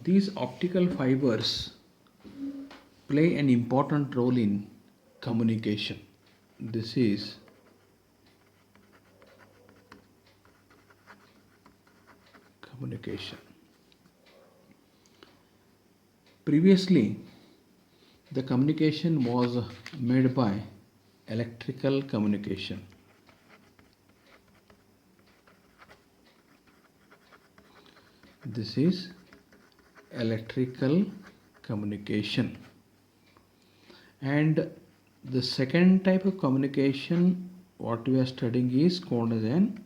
These optical fibers play an important role in communication. This is communication. Previously, the communication was made by electrical communication. This is electrical communication. And the second type of communication what we are studying is called as an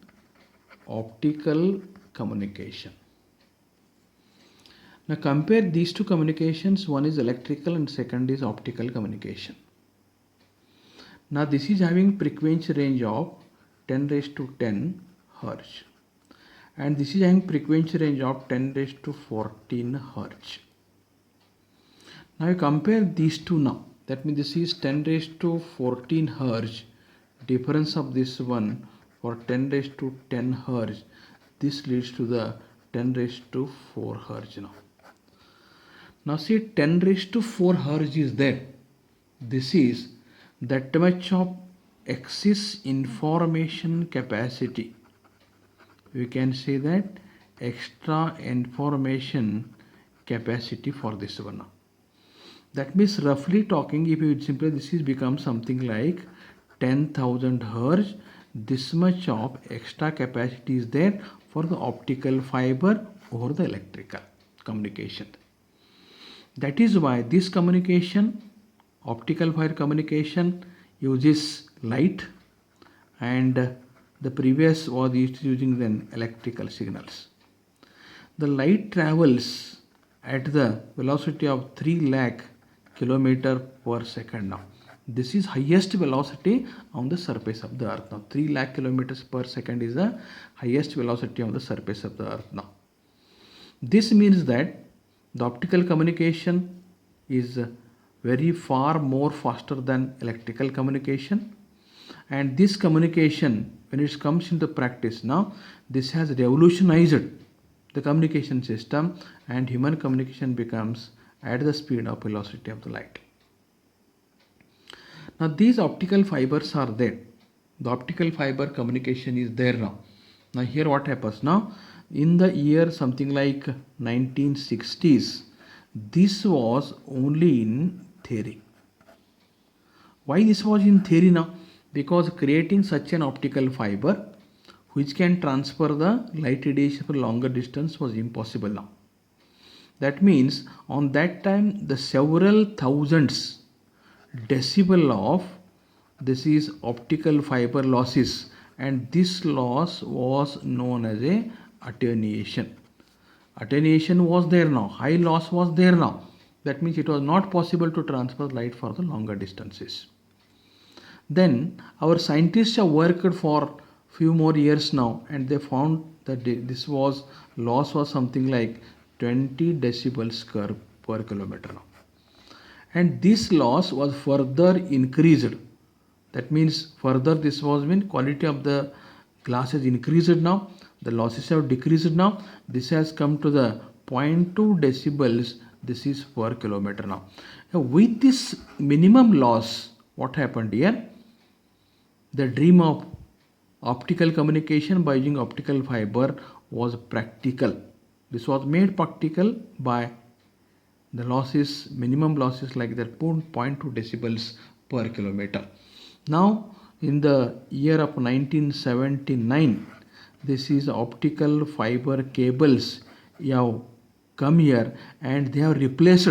optical communication. Now compare these two communications, one is electrical and second is optical communication. Now this is having frequency range of 10 raised to 10 Hertz and this is having frequency range of 10 raised to 14 Hertz. Now you compare these two now. That means this is 10 raised to 14 Hertz. Difference of this one for 10 raised to 10 Hertz. This leads to the 10 raised to 4 Hertz now. Now see 10 raised to 4 Hertz is there. This is that much of excess information capacity. We can say that extra information capacity for this one now. That means roughly talking, if you simply this is become something like 10,000 Hertz. This much of extra capacity is there for the optical fiber over the electrical communication. That is why this communication, optical fiber communication, uses light, and the previous was using then electrical signals. The light travels at the velocity of 3 lakh kilometer per second now. This is highest velocity on the surface of the earth now. 3 lakh kilometers per second is the highest velocity on the surface of the earth now. This means that the optical communication is very far more faster than electrical communication, and this communication, when it comes into practice now, this has revolutionized the communication system and human communication becomes at the speed of velocity of the light. Now these optical fibers are there. The optical fiber communication is there now. Now here what happens now, in the year something like 1960s, this was only in theory. Why this was in theory now? Because creating such an optical fiber which can transfer the light radiation for longer distance was impossible now. That means on that time the several thousands decibel of this is optical fiber losses, and this loss was known as a attenuation. Attenuation was there now, high loss was there now. That means it was not possible to transfer light for the longer distances. Then our scientists have worked for few more years now and they found that this was loss was something like 20 decibels per kilometer now. And this loss was further increased. That means further this was when quality of the glass has increased now, the losses have decreased now. This has come to the 0.2 decibels, this is per kilometer now. Now with this minimum loss, what happened here? The dream of optical communication by using optical fiber was practical. This was made practical by the losses, minimum losses like that 0.2 decibels per kilometer. Now in the year of 1979, this is optical fiber cables have come here and they have replaced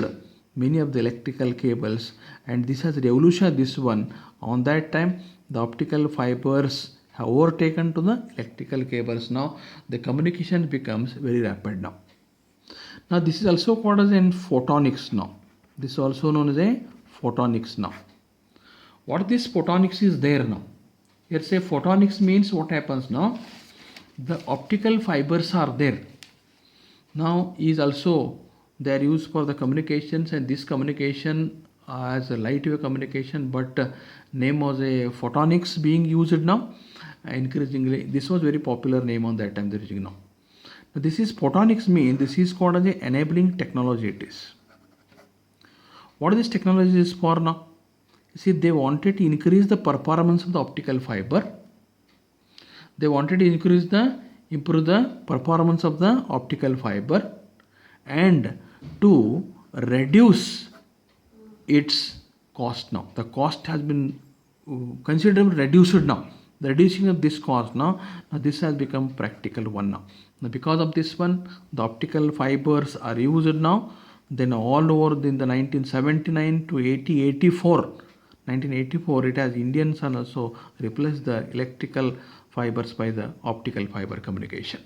many of the electrical cables, and this has revolutionized this one. On that time the optical fibers have overtaken to the electrical cables. Now the communication becomes very rapid now. Now this is also called as in photonics now. This is also known as a photonics now. What this photonics is there now? Here say photonics means what happens now? The optical fibers are there. Now is also they are used for the communications, and this communication as a light wave communication, but name was a photonics being used now increasingly. This was very popular name on that time, the now. This is photonics mean this is called as a enabling technology it is. What this technology is for now? See, they wanted to increase the performance of the optical fiber. They wanted to improve the performance of the optical fiber and to reduce its cost now. The cost has been considerably reduced now. The reducing of this cost now this has become practical one now. Now because of this one, the optical fibers are used now. Then all over in the 1979 to 1984, it has Indians and also replaced the electrical fibers by the optical fiber communication.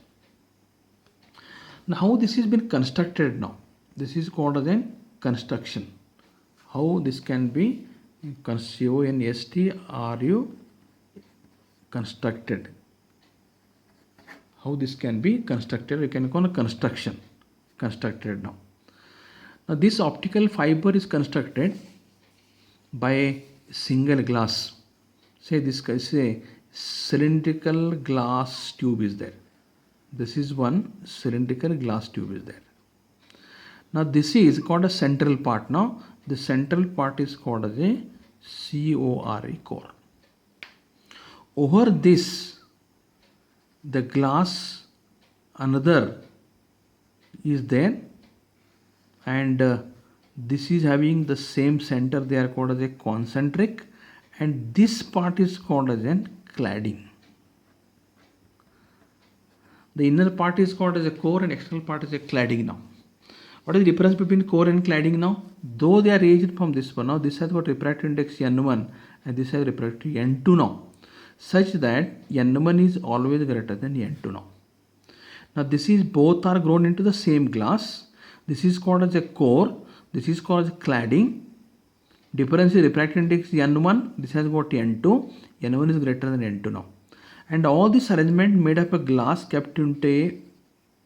Now how this has been constructed now? This is called as a construction. How this can be CONSTRU constructed. How this can be constructed? We can call it construction. Constructed now. Now this optical fiber is constructed by a single glass. Say this is a cylindrical glass tube is there. This is one cylindrical glass tube is there. Now this is called a central part now. The central part is called as a core. Over this, the glass another is there, and this is having the same center. They are called as a concentric, and this part is called as a cladding. The inner part is called as a core and external part is a cladding now. What is the difference between core and cladding now? Though they are raised from this one now, this has got refractive index N1 and this has refractive N2 now, such that N1 is always greater than N2 now. Now this is both are grown into the same glass. This is called as a core. This is called as cladding. Difference is refractive index N1. This has got N2. N1 is greater than N2 now. And all this arrangement made up a glass kept into a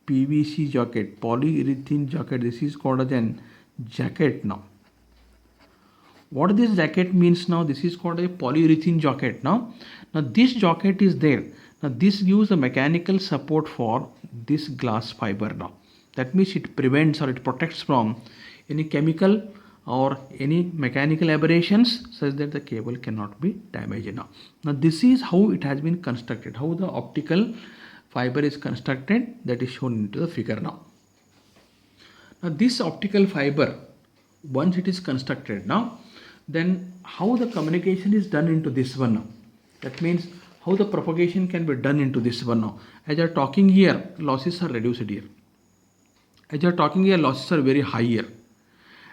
PVC jacket, polyurethane jacket. This is called as an jacket now. What this jacket means now? This is called a polyurethane jacket now. Now this jacket is there. Now this gives a mechanical support for this glass fiber now. That means it prevents or it protects from any chemical or any mechanical aberrations such that the cable cannot be damaged now. Now this is how it has been constructed, how the optical fiber is constructed, that is shown into the figure now. Now this optical fiber, once it is constructed now, then how the communication is done into this one now. That means how the propagation can be done into this one now. As I am talking here, losses are reduced here. As I am talking here, losses are very high here.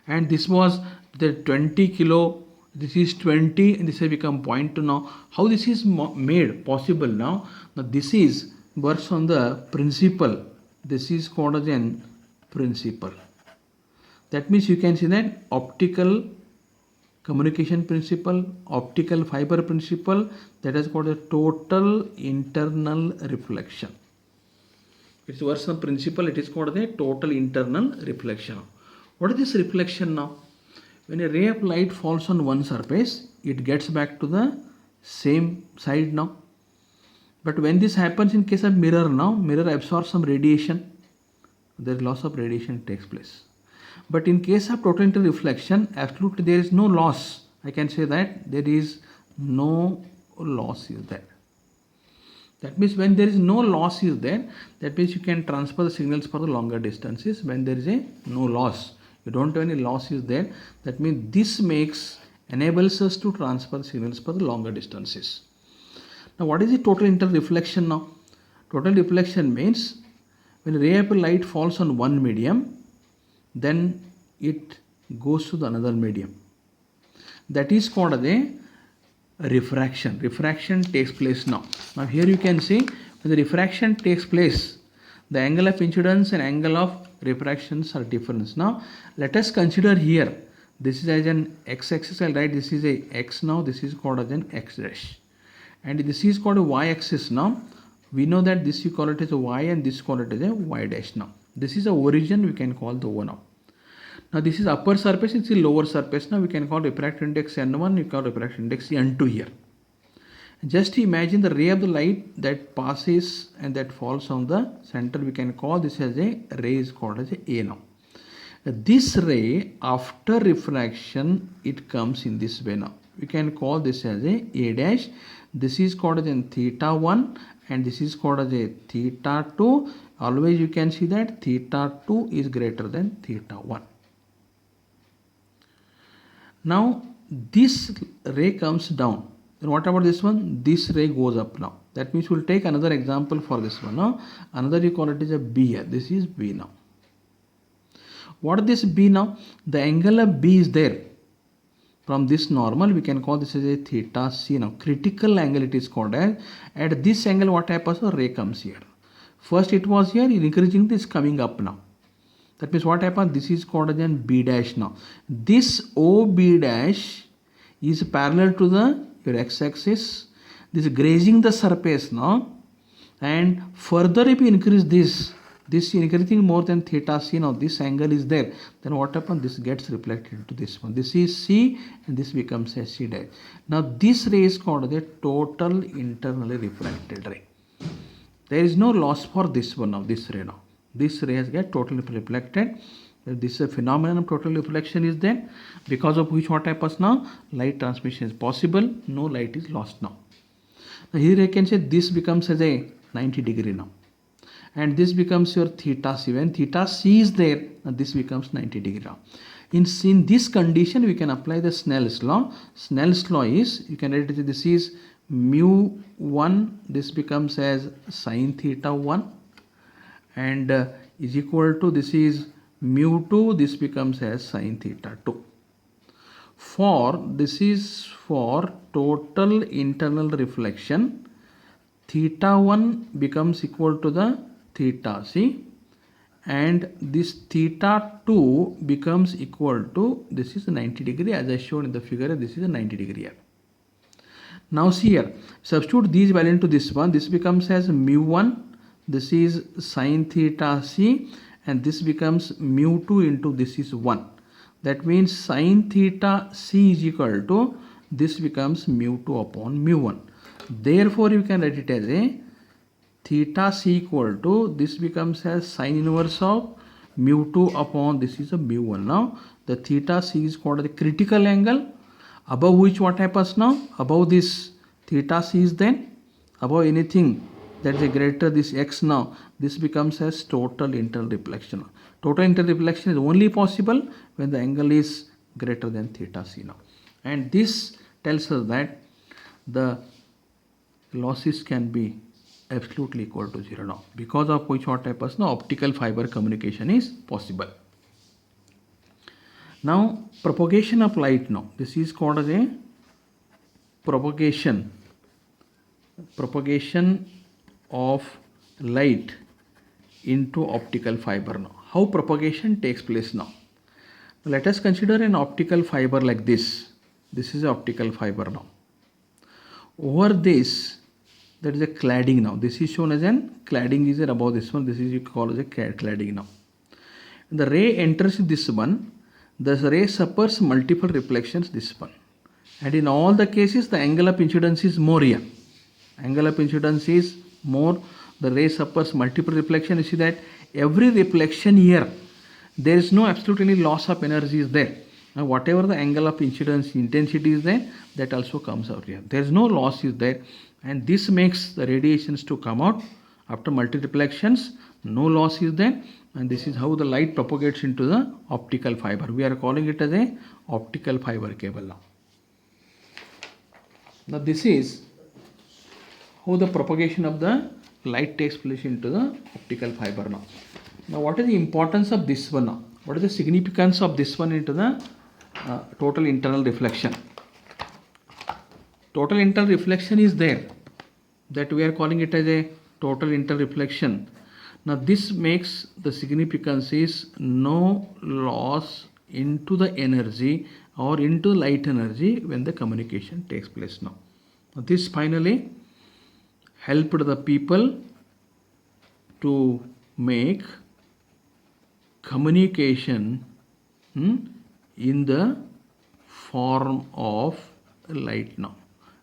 And this was the 20 kilo, this is 20 and this has become 0.2 now. How this is made possible now? Now this is works on the principle. This is called as an principle. That means you can see that optical communication principle, optical fiber principle, that is called a total internal reflection. It's works on principle, it is called a total internal reflection. What is this reflection now? When a ray of light falls on one surface, it gets back to the same side now. But when this happens in case of mirror now, mirror absorbs some radiation. There is loss of radiation takes place. But in case of total internal reflection, absolutely there is no loss. I can say that there is no loss is there. That means when there is no loss is there, that means you can transfer the signals for the longer distances. When there is no loss, you don't have any loss is there. That means this enables us to transfer the signals for the longer distances. Now what is the total internal reflection now? Total reflection means when a ray of light falls on one medium, then it goes to the another medium. That is called as a refraction. Refraction takes place now. Now here you can see when the refraction takes place, the angle of incidence and angle of refractions are different. Now let us consider here, this is as an x-axis, I'll write this is a x now, this is called as an x dash. And this is called a y-axis now. We know that this you call it as a y and this call it as a y dash now. This is the origin, we can call the O now. Now this is upper surface, it's the lower surface now. We can call refractive index N1, we call refractive index N2 here. Just imagine the ray of the light that passes and that falls on the center. We can call this as a ray is called as a now. This ray after refraction it comes in this way now. We can call this as a dash. This is called as in theta 1 and this is called as a theta 2. Always you can see that theta 2 is greater than theta 1. Now this ray comes down. Then what about this one? This ray goes up now. That means we'll take another example for this one now. Another you call it is a B here. This is B now. What is this B now? The angle of B is there. From this normal we can call this as a theta C now. Critical angle it is called as. At this angle what happens? The ray comes here. First it was here, increasing this coming up now. That means what happens? This is called as an B dash now. This OB dash is parallel to the your x-axis. This is grazing the surface now. And further if you increase this increasing more than theta C now, this angle is there. Then what happens? This gets reflected into this one. This is C and this becomes a C dash. Now this ray is called the total internally reflected ray. There is no loss for this one now, this ray now. This ray has get totally reflected. This is a phenomenon of total reflection is there, because of which what happens now? Light transmission is possible, no light is lost now. Now here I can say this becomes as a 90 degree now. And this becomes your theta C. When theta C is there, now this becomes 90 degree now. In this condition, we can apply the Snell's law. Snell's law is, you can write it, this is mu 1, this becomes as sine theta 1 and is equal to, this is mu 2, this becomes as sine theta 2. This is for total internal reflection, theta 1 becomes equal to the theta C and this theta 2 becomes equal to, this is 90 degree as I shown in the figure, this is a 90 degree here. Now see here, substitute these values into this one, this becomes as mu 1, this is sine theta C and this becomes mu 2 into this is 1. That means sine theta C is equal to, this becomes mu 2 upon mu 1. Therefore you can write it as a theta C equal to, this becomes as sine inverse of mu 2 upon this is a mu 1. Now the theta C is called the critical angle, above which what happens now? Above this theta C is then, above anything that is a greater this x now, this becomes as total internal reflection. Total internal reflection is only possible when the angle is greater than theta C now. And this tells us that the losses can be absolutely equal to 0 now, because of which what happens now? Optical fiber communication is possible. Now propagation of light now, this is called as a propagation of light into optical fiber now. How propagation takes place now? Let us consider an optical fiber like this. This is an optical fiber now. Over this, there is a cladding now. This is shown as an cladding is above this one. This is you call as a cladding now. And the ray enters this one. The ray suffers multiple reflections this one. And in all the cases, the angle of incidence is more here. Angle of incidence is more. The ray suffers multiple reflection. You see that every reflection here, there is no absolute any loss of energy is there. Now whatever the angle of incidence intensity is there, that also comes out here. There is no loss is there, and this makes the radiations to come out after multi reflections. No loss is there, and this is how the light propagates into the optical fiber. We are calling it as a optical fiber cable now. Now this is how the propagation of the light takes place into the optical fiber now. Now what is the importance of this one now? What is the significance of this one into the total internal reflection? Total internal reflection is there, that we are calling it as a total internal reflection. Now this makes the significance is no loss into the energy or into light energy when the communication takes place now. Now this finally helped the people to make communication in the form of light now.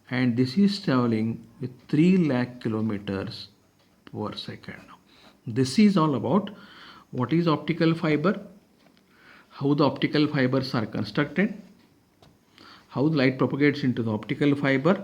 and this is traveling with 3 lakh kilometers per second. This is all about what is optical fiber, how the optical fibers are constructed, how the light propagates into the optical fiber,